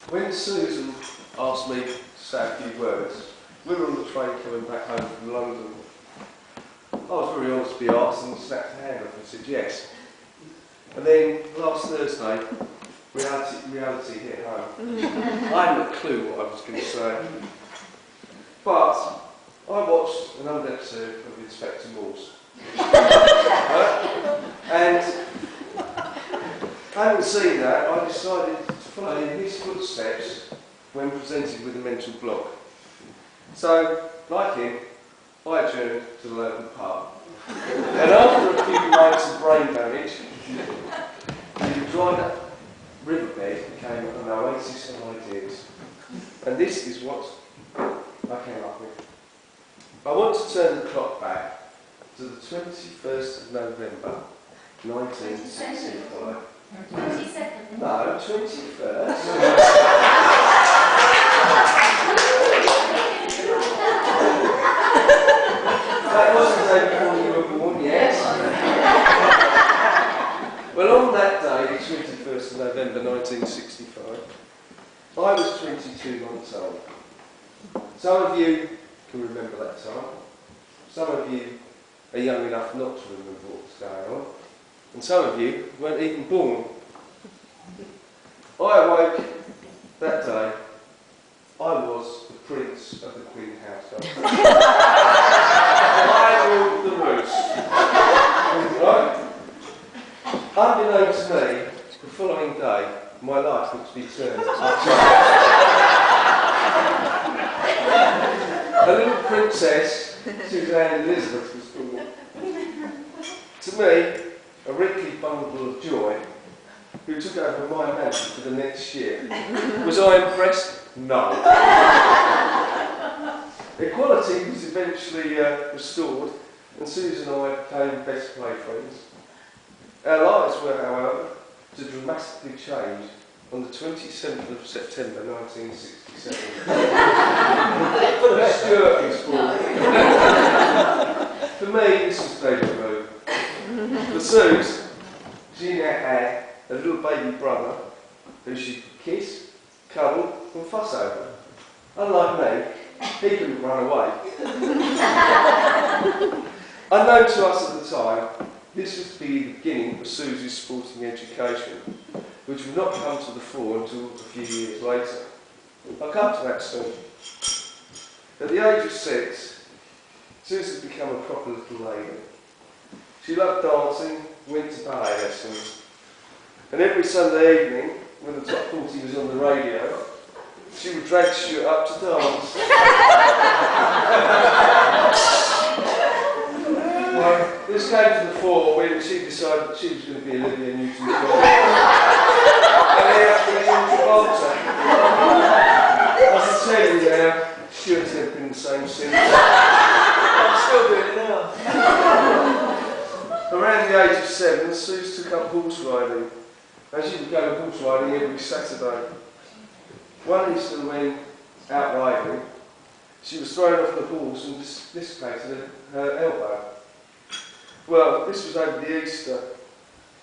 When Susan asked me to say a few words, we were on the train coming back home from London. I was very honest to be asked and snapped her hand off and said yes. And then last Thursday, reality hit home. I hadn't a clue what I was going to say. But I watched another episode of Inspector Morse. And having seen that, I decided to follow in his footsteps when presented with a mental block. So, like him, I adjourned to the local pub. And after a few nights of brain damage, the dried up riverbed became an oasis of ideas. And this is what I came up with. I want to turn the clock back to the 21st of November, 1965. 22nd? No, 21st. That wasn't the day before you were born, yes. Well, on that day, the 21st of November 1965, I was 22 months old. Some of you can remember that time. Some of you are young enough not to remember what was going on. And some of you weren't even born. I awoke that day. I was the prince of the Queen household. I ruled the roost. Right? Unbeknownst to me, the following day, my life would be turned upside down. A little princess, Suzanne Elizabeth, was born. To me, a wrinkly bundle of joy, who took over my mantle for the next year. Was I impressed? No. Equality was eventually restored, and Susan and I became best playfriends. Our lives were, however, to dramatically change on the 27th of September 1967. Stuart was born. For me, this was deja vu. For Suze, she now had a little baby brother who she could kiss, cuddle and fuss over. Unlike me, he couldn't run away. Unknown to us at the time, this was to be the beginning of Suze's sporting education, which would not come to the fore until a few years later. I'll come to that soon. At the age of 6, Suze had become a proper little lady. She loved dancing, went to ballet lessons, and every Sunday evening, when the top 40 was on the radio, she would drag Stuart up to dance. Well, this came to the fore when she decided that she was going to be Olivia Newton-John. And he had to be John Travolta. I can tell you now, Stuart's never been the same since. I'm still doing it now. Around the age of 7, Suze took up horse riding, and she would go horse riding every Saturday. One Easter when out riding, she was thrown off the horse and dislocated her elbow. Well, this was over the Easter,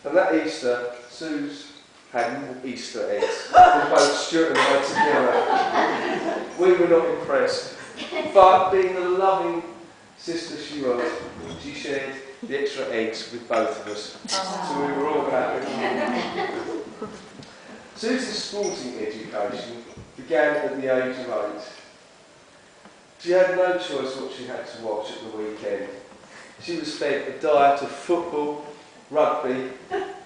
and that Easter, Suze had more Easter eggs than both Stuart and I together. We were not impressed, but being the loving sister she was, she shared the extra eggs with both of us, so we were all happy. Suze's sporting education began at the age of 8. She had no choice what she had to watch at the weekend. She was fed a diet of football, rugby,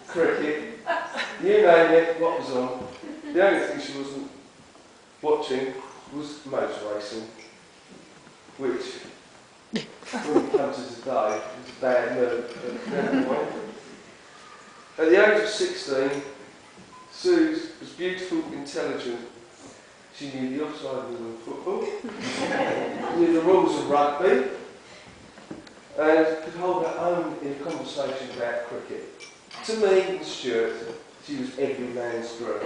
cricket, you name it, what was on. The only thing she wasn't watching was motor racing, which, when it comes to today, was a bad move. At the age of 16, Suze was beautiful, intelligent. She knew the offside rule in football, knew the rules of rugby, and could hold her own in a conversation about cricket. To me and Stuart, she was every man's girl.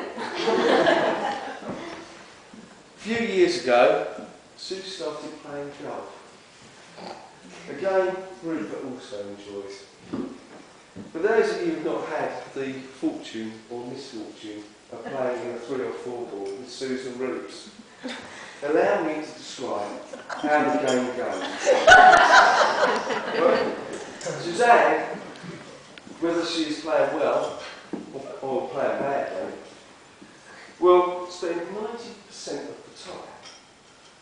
A few years ago, Sue started playing golf. A game Rupert also enjoys. For those of you who have not had the fortune or misfortune are playing in a 3 or 4 ball with Susan Roots. Allow me to describe how the game goes. Well, Suzanne, whether she's playing well or playing badly, will spend 90% of the time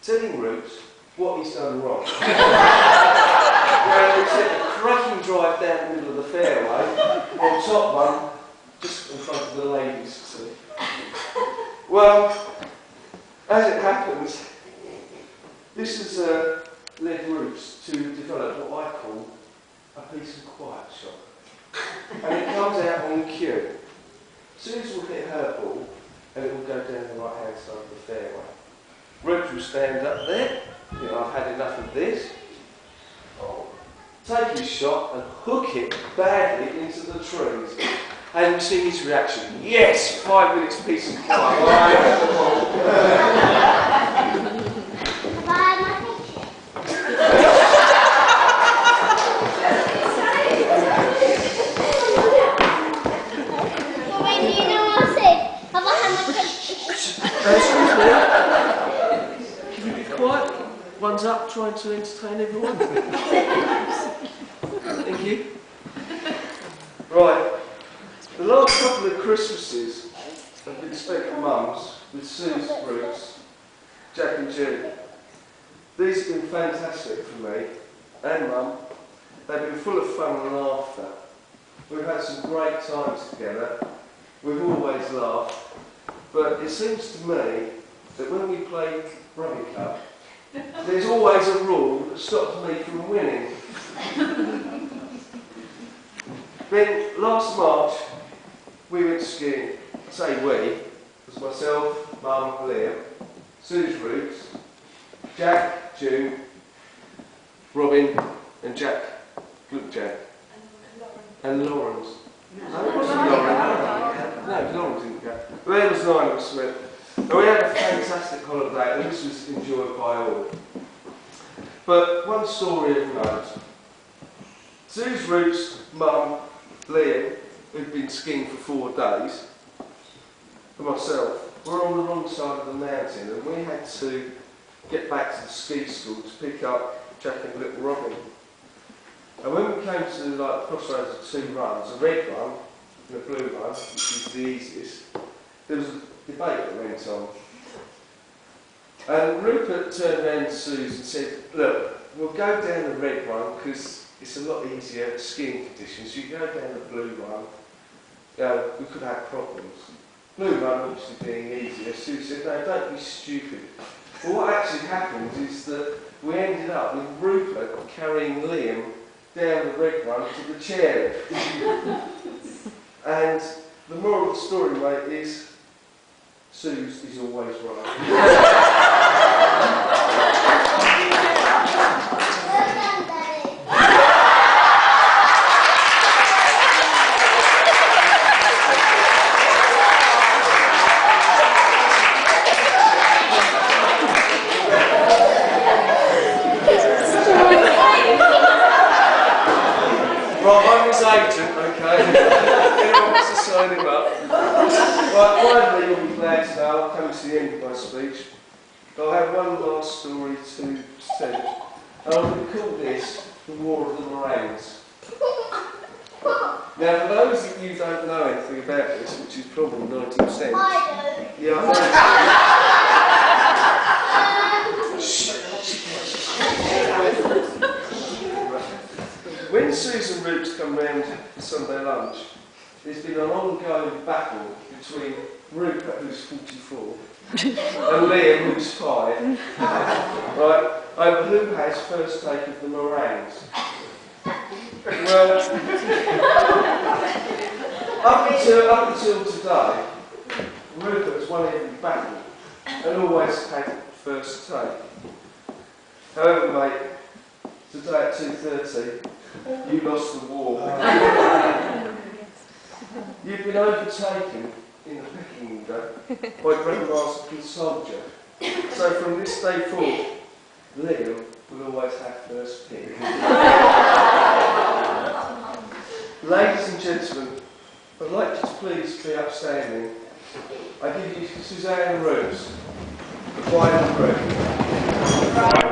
telling Roots what he's done wrong. Where he's hit a cracking drive down the middle of the fairway, on top one, just in front of the ladies to see. Well, as it happens, this has led Roots to develop what I call a peace and quiet shot. And it comes out on cue. Suze will hit her ball and it will go down the right hand side of the fairway. Roots will stand up there, you know, I've had enough of this. Take his shot and hook it badly into the trees. And you see his reaction. Yes! 5 minutes peace and quiet. Can you be quiet? One's up trying to entertain everyone. Thank you. Right. The last couple of Christmases have been spent at Mum's with Sue's Roots, Jack and Julian. These have been fantastic for me and Mum. They've been full of fun and laughter. We've had some great times together. We've always laughed. But it seems to me that when we play Rugby Cup, there's always a rule that stops me from winning. Then last March, we went skiing. I say we, it was myself, Mum, Liam, Sue's Roots, Jack, June, Robin, and Jack, Luke Jack, and Lawrence. No, it wasn't Lawrence. No, Lawrence didn't go. But there was 9 of us went. And we had a fantastic holiday, and this was enjoyed by all. But one story of note. Sue's Roots, Mum, Liam, who'd been skiing for 4 days, and myself, were on the wrong side of the mountain, and we had to get back to the ski school to pick up Jack and little Robin. And when we came to like the crossroads of 2 runs, a red run and a blue run, which is the easiest, there was a debate that went on. And Rupert turned around to Suze and said, look, we'll go down the red run because it's a lot easier skiing conditions. You go down the blue run, we could have problems. Blue run obviously being easier. Suze said, no, don't be stupid. Well, what actually happened is that we ended up with Rupert carrying Liam down the red run to the chairlift. And the moral of the story, mate, is Suze is always right. Right, I'm his agent, okay? Anyone wants to sign him up? Right, finally, you'll be glad to know I've come to the end of my speech. But I have one last story to tell. And I'm going to call this the War of the Meringues. Now, for those of you who don't know anything about this, which is probably 90%. I do. Yeah, I know. When Susan Roots come round for Sunday lunch, there's been an ongoing battle between Rupert, who's 44, and Liam, who's 5, right, over who has first take of the meringues. Well, up until today, Rupert has won every battle and always had first take. However, mate, today at 2:30, you lost the war. You've been overtaken in the pecking order by Grandmaster and Soldier. So from this day forward, Liam will always have first pick. Ladies and gentlemen, I'd like you to please be upstanding I give you Suzanne Rose, the bride and groom.